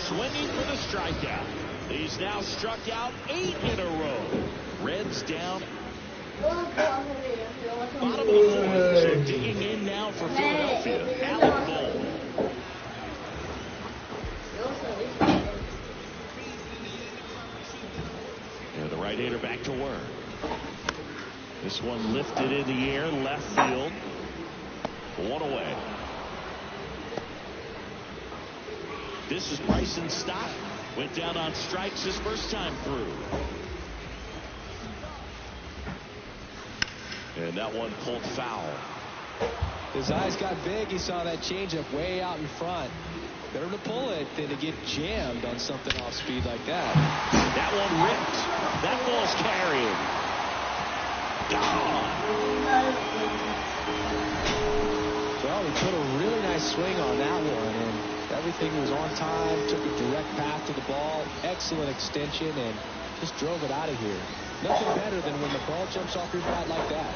swinging for the strikeout. He's now struck out 8 in a row. Reds down bottom of the 4th. So digging in now for Philadelphia, Alec Bowl. And the right-hander back to work. This one lifted in the air, left field. 1 away. This is Bryson Stott. Went down on strikes his first time through. And that one pulled foul. His eyes got big. He saw that changeup way out in front. Better to pull it than to get jammed on something off speed like that. That one ripped. That ball's carried. Gone. Well, he put a really nice swing on that one, and everything was on time. Took a direct path to the ball. Excellent extension, and just drove it out of here. Nothing better than when the ball jumps off your bat like that.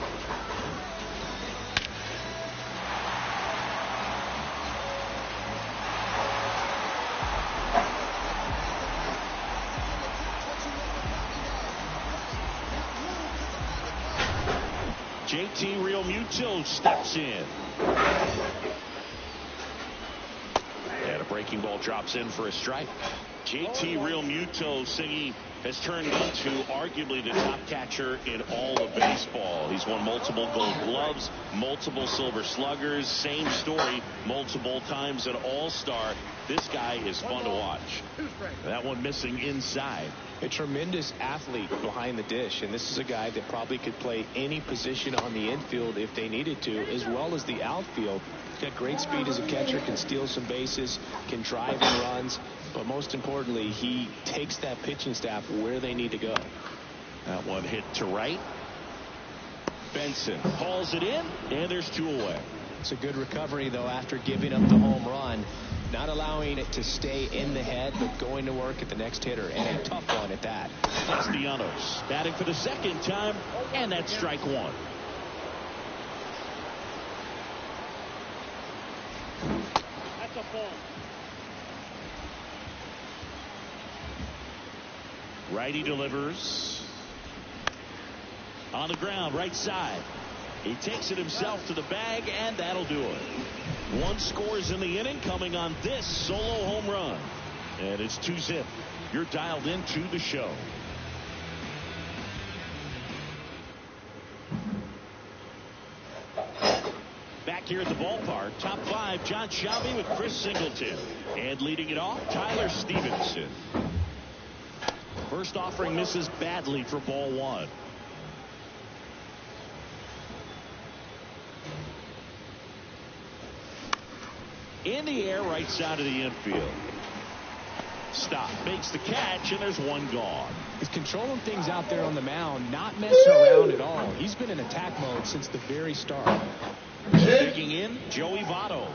JT Realmuto steps in. And a breaking ball drops in for a strike. JT Realmuto, Singy, has turned into arguably the top catcher in all of baseball. He's won multiple Gold Gloves, multiple Silver Sluggers. Same story, multiple times an All-Star. This guy is fun to watch. That one missing inside. A tremendous athlete behind the dish, and this is a guy that probably could play any position on the infield if they needed to, as well as the outfield. He's got great speed as a catcher, can steal some bases, can drive and runs, but most importantly, he takes that pitching staff where they need to go. That one hit to right. Benson hauls it in, and there's 2 away. It's a good recovery, though, after giving up the home run. Not allowing it to stay in the head, but going to work at the next hitter, and a tough one at that. Castellanos batting for the second time, and that's strike 1. That's a ball. Righty delivers. On the ground, right side. He takes it himself to the bag, and that'll do it. 1 scores in the inning, coming on this solo home run. And it's 2-zip. You're dialed into the show. Back here at the ballpark, top 5, John Shelby with Chris Singleton. And leading it off, Tyler Stevenson. First offering misses badly for ball 1. In the air, right side of the infield. Stop, makes the catch, and there's 1 gone. He's controlling things out there on the mound, not messing around at all. He's been in attack mode since the very start. Digging in, Joey Votto.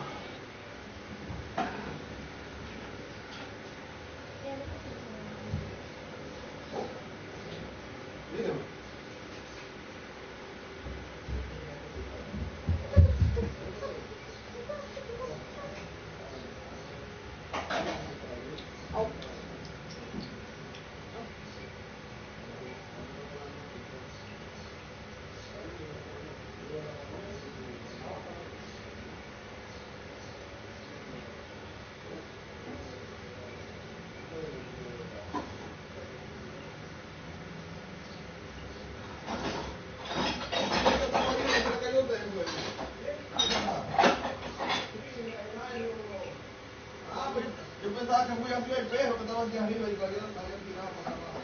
Yo pensaba que fui hacia el perro que estaba aquí arriba y que había tirado para abajo.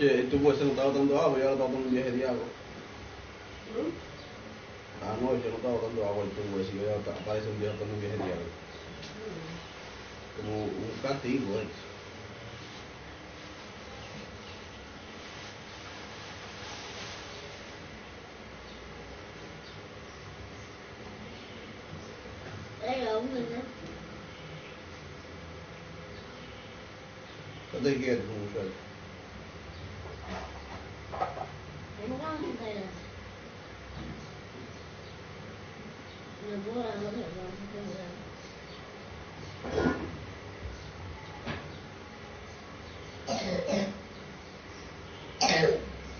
Anoche el tubo ese no estaba dando agua y ahora está dando un viaje de agua. Anoche no estaba dando agua el tubo ese y ahora aparece un día dando un viaje de agua. Como un castigo eso. Estate quieto, muchacho.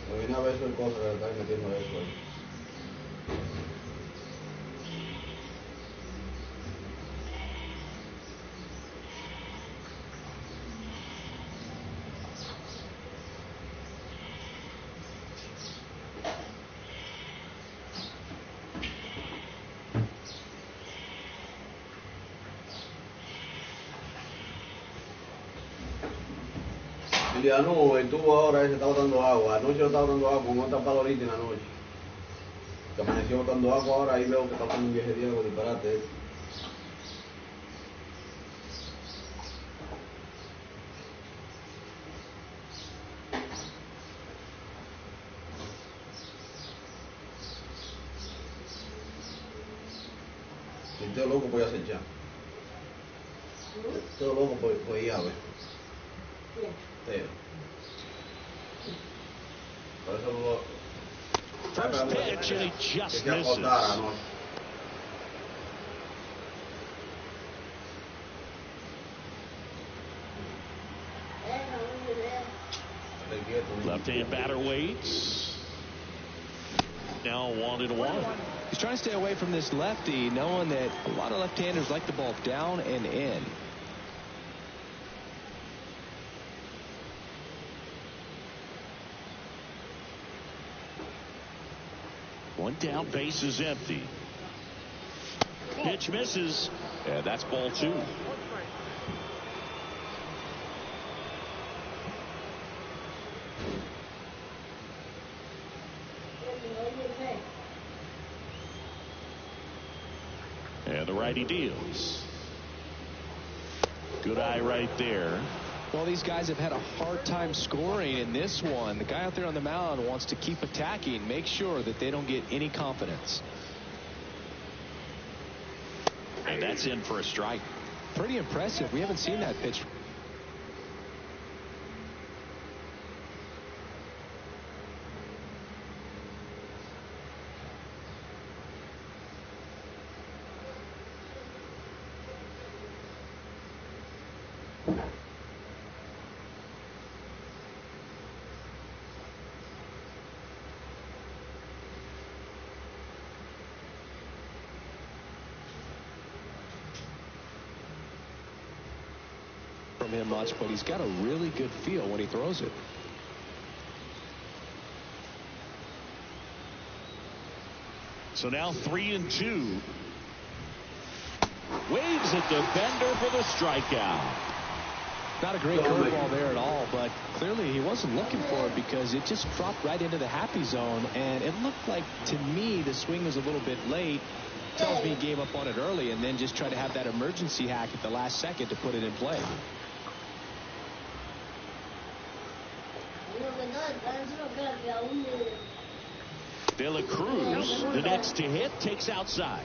Me vine a ver eso el cosa que le están metiendo eso ahí. No, el tubo ahora ese está botando agua. Anoche lo estaba botando agua, con otra palorita en la noche. Que amaneció botando agua ahora, ahí veo que está botando un viaje de agua, disparate. Si estoy loco, voy a acechar. Estoy loco, por ir a ver. Por eso lo... First pitch, and he just misses. Left-hand batter waits. Now 1-1. He's trying to stay away from this lefty, knowing that a lot of left-handers like the ball down and in. One down, base is empty. Pitch misses. Yeah, that's ball 2. And the righty deals. Good eye right there. Well, these guys have had a hard time scoring in this one. The guy out there on the mound wants to keep attacking, make sure that they don't get any confidence. And that's in for a strike. Pretty impressive. We haven't seen that pitch. From him much, but he's got a really good feel when he throws it. So now 3-2. Waves at the bender for the strikeout. Not a great curveball there at all, but clearly he wasn't looking for it because it just dropped right into the happy zone, and it looked like, to me, the swing was a little bit late. Tells me he gave up on it early and then just tried to have that emergency hack at the last second to put it in play. De La Cruz, the next to hit, takes outside.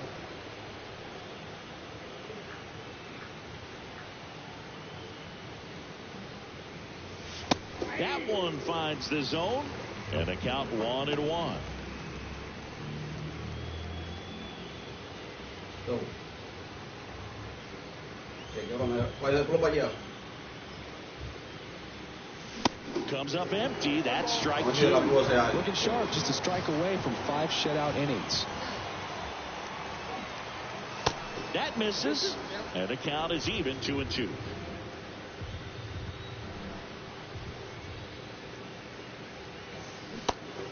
That one finds the zone, and the count 1-1. Comes up empty. That's strike 2. Looking sharp, just a strike away from 5 shutout innings. That misses, and the count is even 2-2.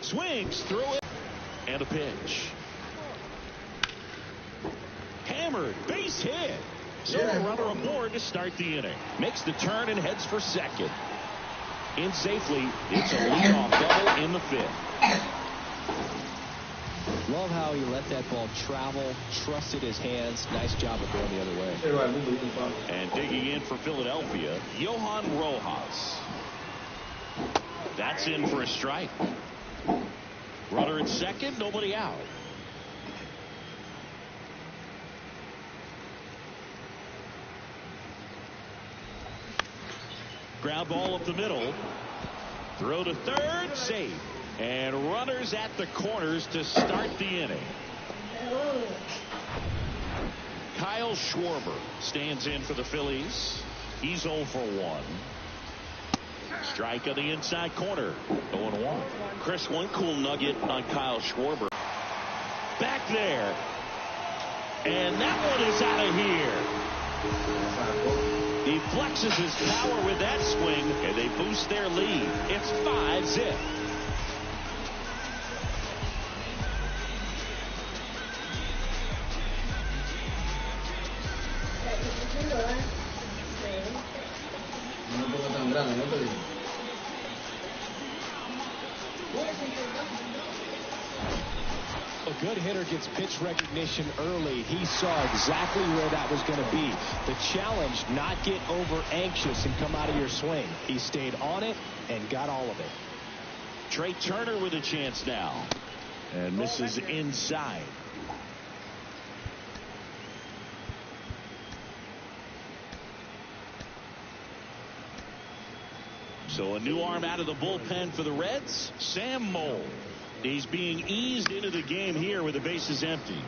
Swings through it, and a pitch. Hammered, base hit. So a runner aboard to start the inning. Makes the turn and heads for second. in safely. It's a leadoff double in the fifth. Love how he let that ball travel, trusted his hands. Nice job of going the other way. And digging in for Philadelphia, Johan Rojas. That's in for a strike. Runner at second, nobody out. Ground ball up the middle. Throw to third, safe. And runners at the corners to start the inning. Kyle Schwarber stands in for the Phillies. He's 0 for 1. Strike on the inside corner. 0-1. Chris, one cool nugget on Kyle Schwarber. Back there. And that one is out of here. He flexes his power with that swing, and they boost their lead. It's 5-zip. A good hitter gets pitch recognition early. He saw exactly where that was going to be. The challenge, not get over anxious and come out of your swing. He stayed on it and got all of it. Trey Turner with a chance now. And misses inside. So a new arm out of the bullpen for the Reds, Sam Moll. He's being eased into the game here with the bases empty.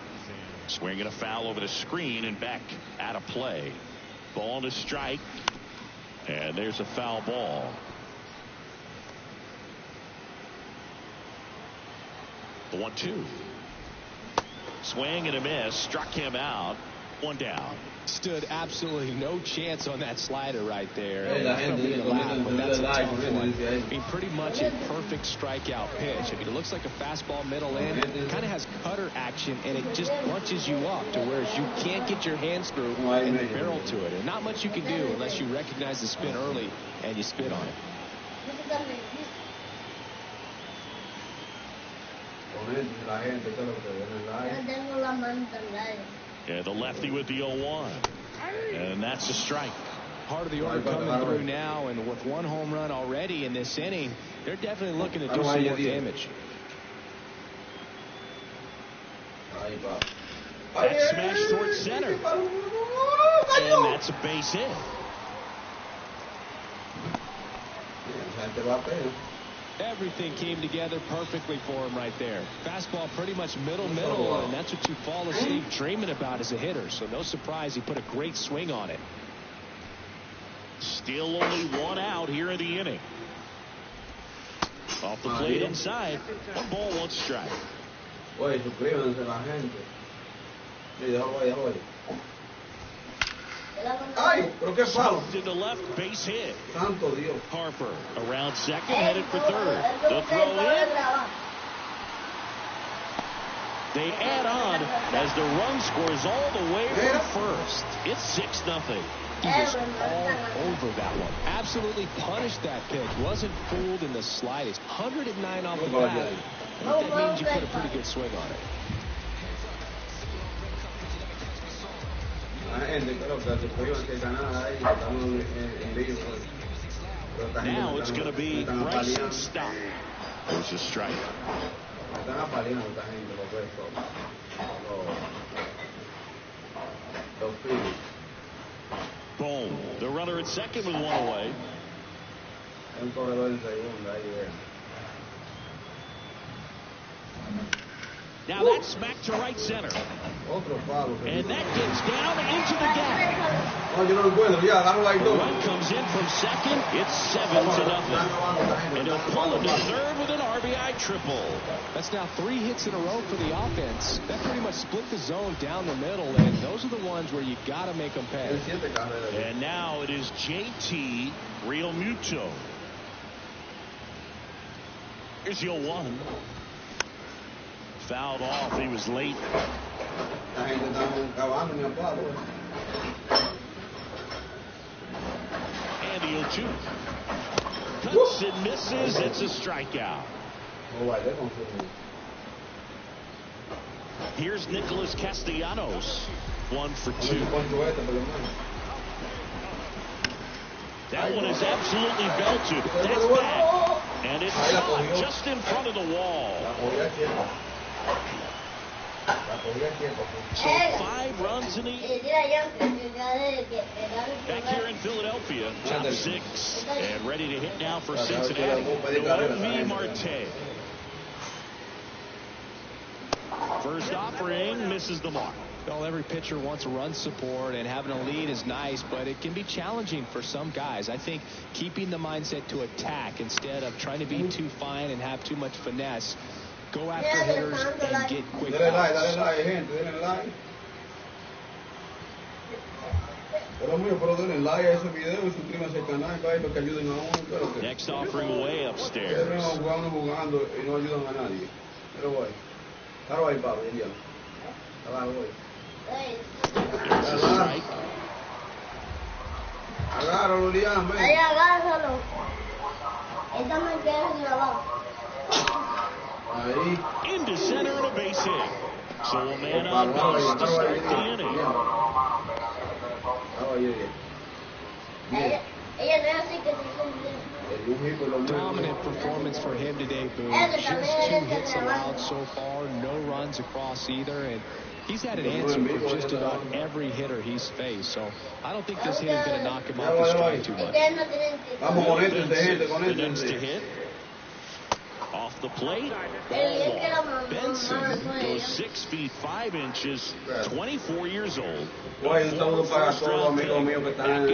Swinging a foul over the screen and back out of play. Ball to strike. And there's a foul ball. The 1-2. Swing and a miss. Struck him out. One down. Stood absolutely no chance on that slider right there. That's a tough one. I mean, pretty much a perfect strikeout pitch. I mean, it looks like a fastball middle in. Kind of has cutter action, and it just bunches you up to where you can't get your hands through and barrel to it. And not much you can do unless you recognize the spin early and you spit on it. Yeah, the lefty with the 0-1. And that's a strike. Part of the order coming through now, and with one home run already in this inning, they're definitely looking to do some more damage. That's smashed towards center. And that's a base hit. Everything came together perfectly for him right there. Fastball pretty much middle, and that's what you fall asleep dreaming about as a hitter. So no surprise he put a great swing on it. Still only one out here in the inning. Off the plate inside. 1 ball, 1 strike. Oye, suscríbanse la gente. Sí, déjalo ahí. Ay, pero qué palo. To the left, base hit. Santo Dios. Harper around second, headed for third. The throw in. They add on as the run scores all the way from first. It's 6-0. He was all over that one. Absolutely punished that pitch. Wasn't fooled in the slightest. 109 off the bat. I think that means you put a pretty good swing on it. Now it's going to be Bryson Stott. There's a strike. Boom. The runner at second with 1 away. Now that's smacked to right center. And that gets down into the gap. The run comes in from second. It's 7-0. And he'll pull into third with an RBI triple. That's now 3 hits in a row for the offense. That pretty much split the zone down the middle, and those are the ones where you got to make them pay. And now it is JT Realmuto. Here's the 0-1. Fouled off. He was late. And the 0-2. Cuts and misses. It's a strikeout. Here's Nicholas Castellanos. 1 for 2. That one is absolutely belted. That's bad. And it's caught just in front of the wall. So 5 runs in the back here in Philadelphia. Top 6 and ready to hit now for Cincinnati. Noemi Marte. First offering misses the mark. Well, every pitcher wants run support, and having a lead is nice, but it can be challenging for some guys. I think keeping the mindset to attack instead of trying to be too fine and have too much finesse. Go after hitters and get quick outs. Next offering way upstairs. There's a strike. Agárralo, Liam, ven. Ahí agárralo. Esta me queda grabado. Ahí. Into center and a base hit. So a man on base to start the inning. Ella no es así que se Dominant performance for him today, Boone. Just 2 hits allowed so far, no runs across either, and he's had an answer for just about every hitter he's faced. So I don't think this hit is going to knock him off his stride too much. The next to hit. Off the plate. Ball. Benson goes 6 feet 5 inches, 24 years old. Un saludo para todos los amigos míos que están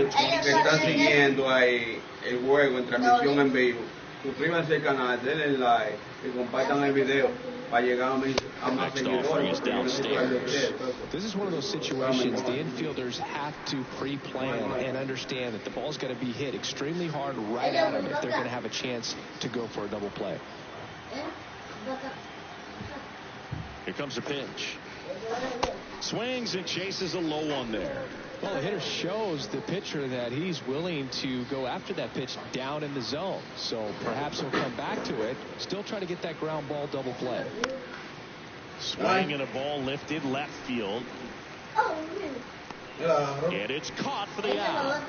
siguiendo ahí el juego en transmisión en vivo. Suscríbanse al canal, denle like y compartan el video para llegar a más seguidores. This is one of those situations the infielders have to pre-plan and understand that the ball's got to be hit extremely hard right at them if they're going to have a chance to go for a double play. Here comes a pitch. Swings and chases a low one there. Well, the hitter shows the pitcher that he's willing to go after that pitch down in the zone. So perhaps he'll come back to it, still try to get that ground ball double play. Swing and a ball lifted left field. And it's caught for the out.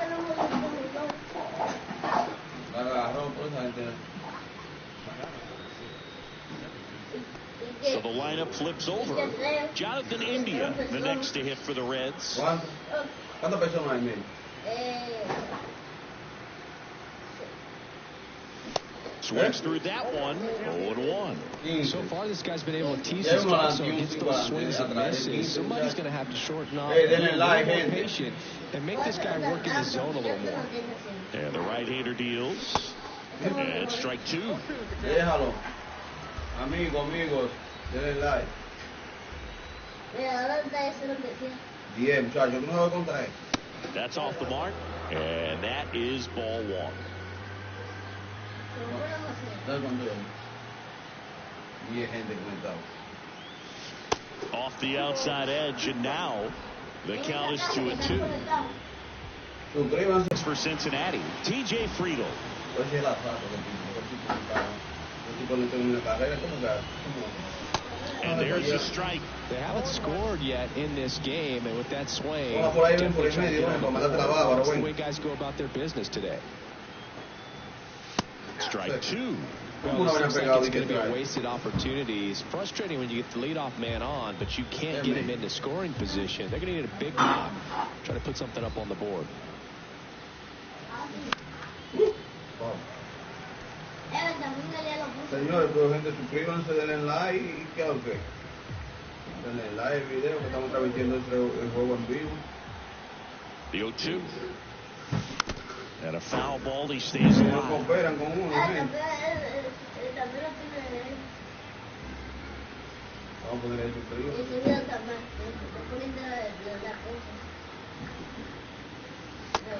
So the lineup flips over. Jonathan India, the next to hit for the Reds. Swings through that one. 0-1. So far, this guy's been able to tease his guy, so he gets those swings and misses. Somebody's going to have to shorten up, be a little more patient, and make this guy work in the zone a little more. And the right-hander deals. And strike 2. Déjalo. Amigos, denle like. Bien, muchachos, tú no vas a contra él. That's off the mark. And that is ball 1. Off the outside edge, and now the count is 2-2. For Cincinnati, TJ Friedel. And there's a strike. They haven't scored yet in this game, and with that swing, that's the way guys go about their business today. Strike 2. Well, this looks like it's going to be a wasted opportunity. It's frustrating when you get the leadoff man on, but you can't get him into scoring position. They're going to need a big knock, try to put something up on the board. Señores, pero gente, suscríbanse, denle like y ¿qué hago qué? Denle like al video que estamos transmitiendo el juego en vivo. The 0-2. And a foul ball, he stays alive. Cooperan con uno, gente. Vamos a poner ahí suscribirse.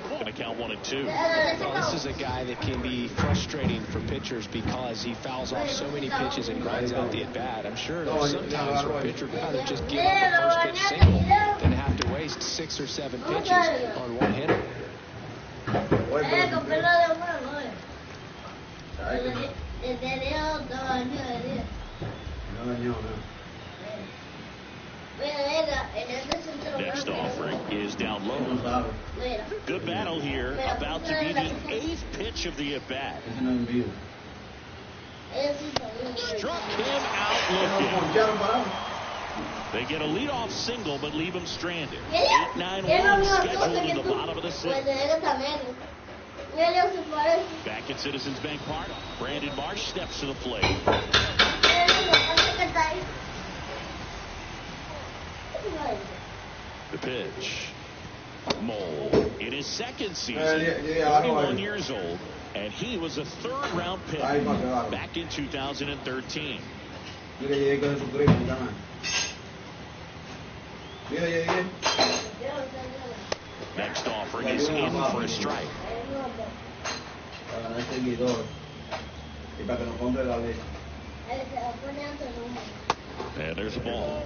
Going to count 1 and 2. Well, this is a guy that can be frustrating for pitchers because he fouls off so many pitches and grinds out the at-bat. I'm sure there's sometimes where a pitcher would rather just give up a first pitch single than have to waste 6 or 7 pitches on one hitter. Next offering is down low. Good battle here. About to be the 8th pitch of the at-bat. Struck him out looking. They get a leadoff single, but leave him stranded. 8-9-1 scheduled in the bottom of the 6th. Back at Citizens Bank Park, Brandon Marsh steps to the plate. The pitch. Mole in his second season, 41 years old, and he was a third-round pick back in 2013. Next offering is in for a strike. And there's a ball.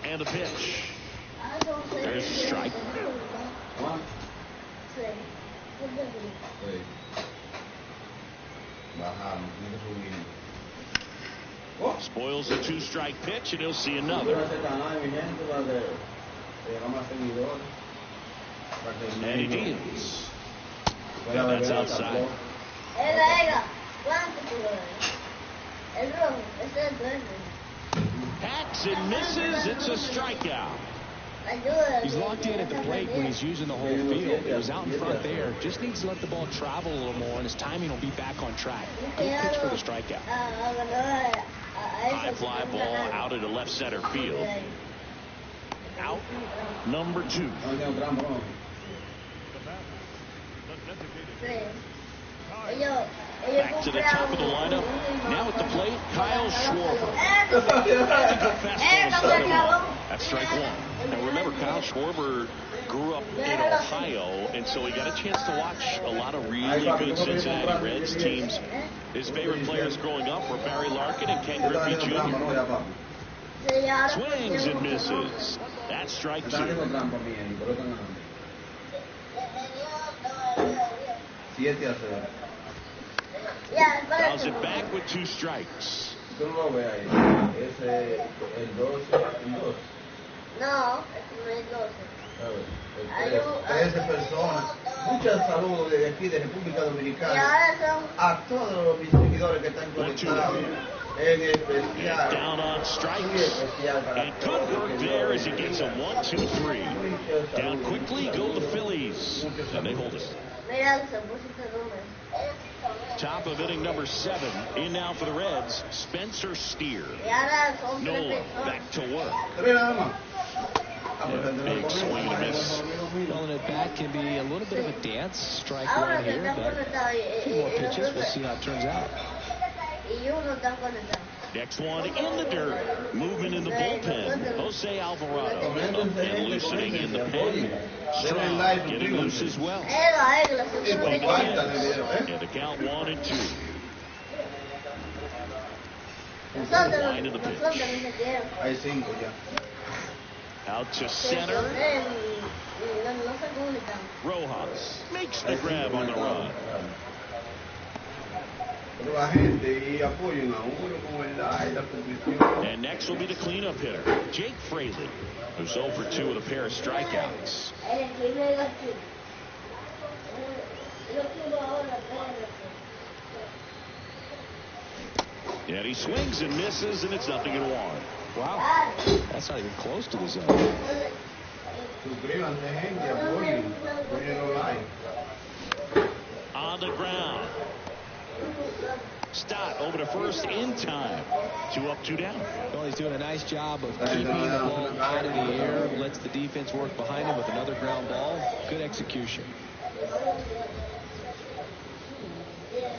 And the pitch. There's a strike. Spoils the 2-strike pitch, and he'll see another. And he deals. And that's outside. Hacks and misses. It's a strikeout. He's locked in at the plate when he's using the whole field. He was out in front there. Just needs to let the ball travel a little more, and his timing will be back on track. Good pitch for the strikeout. High fly ball out into left center field. Out number 2. Back to the top of the lineup. Now at the plate, Kyle Schwarber. That's strike 1. Now remember, Kyle Schwarber grew up in Ohio, and so he got a chance to watch a lot of really good Cincinnati Reds teams. His favorite players growing up were Barry Larkin and Ken Griffey Jr. Swings and misses. That's strike 2. Fouls it back with 2 strikes. No, es 12. 13 personas. Muchos saludos desde aquí de República Dominicana a todos mis seguidores que están conectados. En especial. Down on strikes. And good work there as he gets a 1-2-3. Down quickly go the Phillies. And they hold it. Top of inning number 7. In now for the Reds, Spencer Steer. Nola back to work. And big swing and a miss. Well, and at bat can be a little bit of a dance. Strike right here, but a few more pitches. We'll see how it turns out. Next one in the dirt. Movement in the bullpen. Jose Alvarado and loosening in the pen. Strong getting loose as well. Swing and the count 1-2. Line of the pitch. Out to center. Rojas makes the grab on the run. And next will be the cleanup hitter, Jake Fraley, who's 0 for 2 with a pair of strikeouts. And he swings and misses, and it's 0-1. Wow, that's not even close to the zone. On the ground. Stott over to first in time. 2 up, 2 down. Well, he's doing a nice job of keeping the ball out of the air. Lets the defense work behind him with another ground ball. Good execution.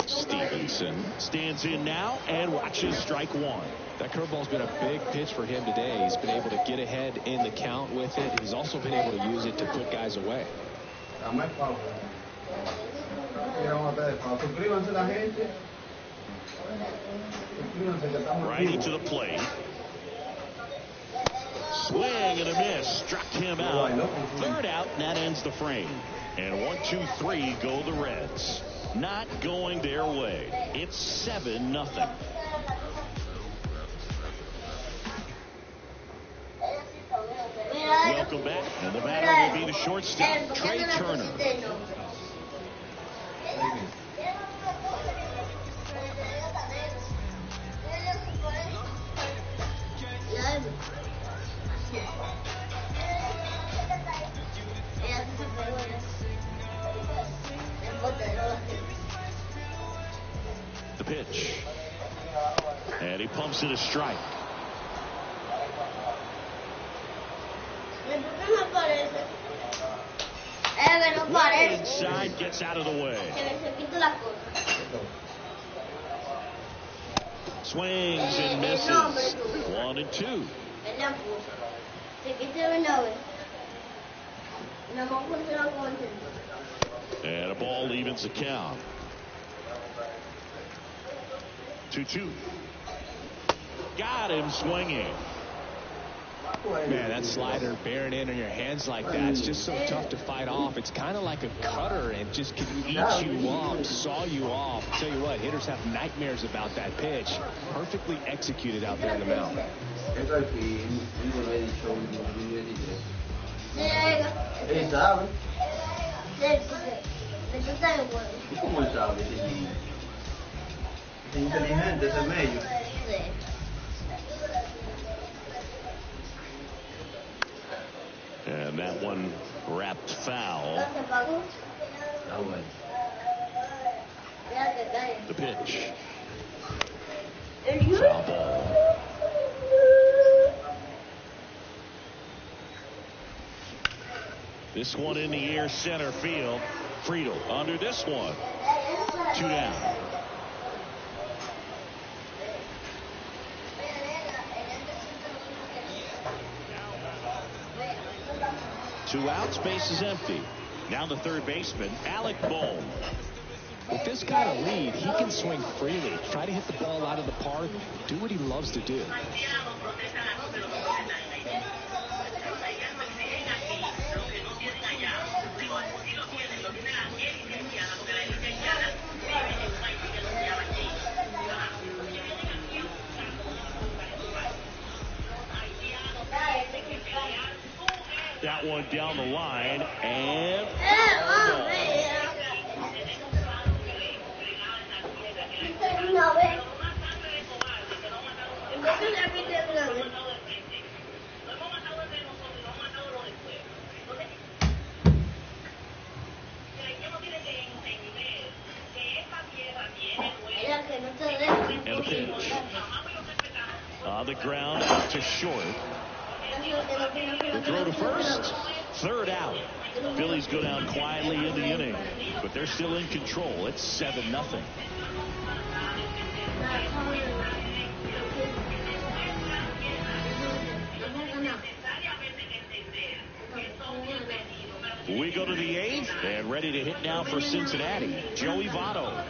Stevenson stands in now and watches strike 1. That curveball's been a big pitch for him today. He's been able to get ahead in the count with it. He's also been able to use it to put guys away. Righty to the plate. Swing and a miss. Struck him out. Third out, and that ends the frame. And 1, 2, 3 go the Reds. Not going their way. It's 7-0. Welcome back, and the batter will be the shortstop, Trey Turner. The pitch. And he pumps it a strike. Right inside, gets out of the way. Swings and misses. 1 and 2. And a ball evens the count. 2-2. Got him swinging. Man, that slider bearing in on your hands like that, it's just so tough to fight off. It's kind of like a cutter and just can eat you up, saw you off. Tell you what, hitters have nightmares about that pitch. Perfectly executed out there in the mound. And that one wrapped foul. The pitch. Foul ball. This one in the air, center field. Friedel under this one. 2 down. Two outs, base is empty. Now the third baseman, Alec Bohm. With this kind of lead, he can swing freely, try to hit the ball out of the park, do what he loves to do. That one down the line, and and a pitch. On the ground, out to short. The throw to first. Third out. Phillies go down quietly in the inning, but they're still in control. It's 7-0. We go to the 8th, and ready to hit now for Cincinnati, Joey Votto.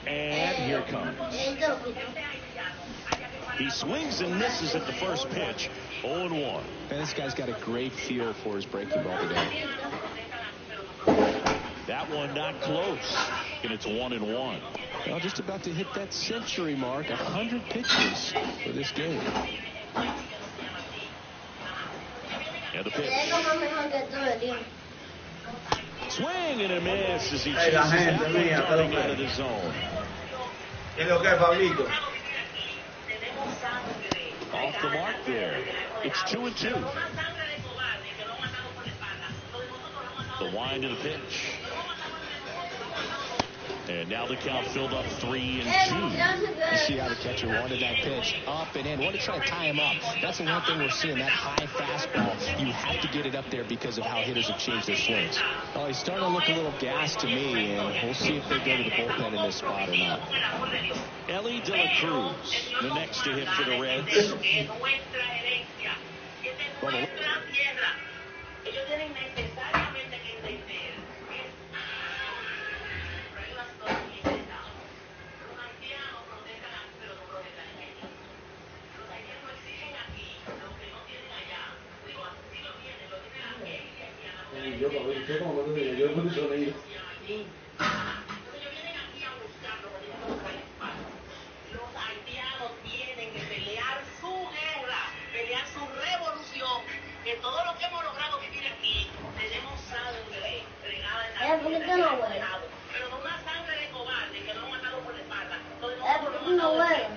And here it comes. He swings and misses at the first pitch. 0-1. And this guy's got a great feel for his breaking ball today. That one not close, and it's 1-1. Well, just about to hit that century mark, 100 pitches for this game. And the pitch. Swing and a miss as he chases that one darting out of the zone. Off the mark there. It's 2-2. The wind to the pitch. And now the count filled up 3-2. You see how the catcher wanted that pitch up and in. Wanted to try to tie him up. That's the one thing we're seeing, that high fastball. You have to get it up there because of how hitters have changed their swings. Well, he's starting to look a little gassed to me, and we'll see if they go to the bullpen in this spot or not. Ellie De La Cruz, the next to hit for the Reds. Well, yo como cuando yo con sonido. Sí. Ellos vienen aquí a buscarlo, los haitianos tienen que pelear su guerra, pelear su revolución, que todo lo que hemos logrado vivir aquí, tenemos sangre regada en la vida, pero no una sangre de cobarde que no han matado por la espalda. Entonces nosotros no hemos matado